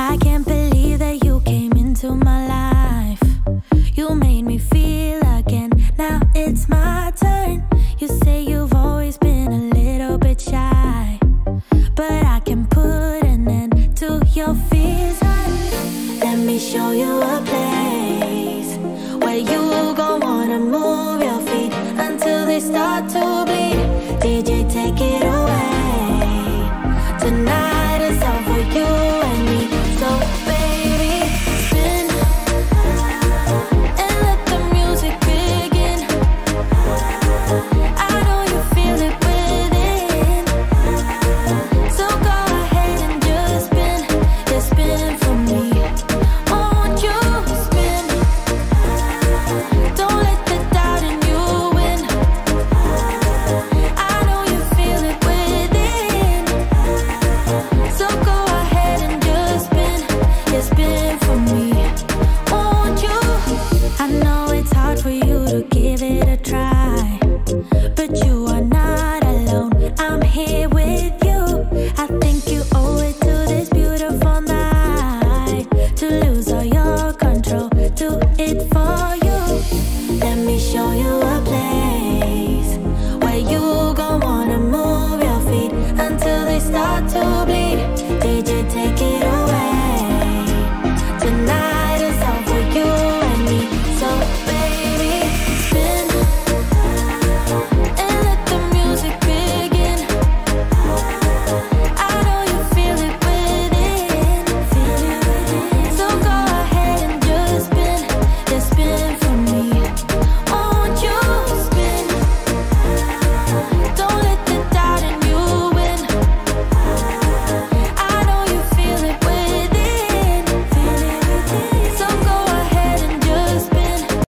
I can't believe that you came into my life. You made me feel again, now it's my turn. You say you've always been a little bit shy, but I can put an end to your fears. Let me show you a place where you gon' wanna move your feet until they start to bleed. DJ, take it away. Tonight is all for you and me. So baby, spin and let the music begin. I know you feel it within, so go ahead and just spin. You're spinning for me. Won't you spin? Don't let the doubt in you win. I know you feel it within, so go ahead and just spin. You're spinning for me. Won't you? I know it's hard for you to give it a try, but you are not alone. I'm here with you. I think you owe it to this beautiful night to lose all your control. Do it for you. Let me show you a place where you gon' wanna move your feet until they start to bleed.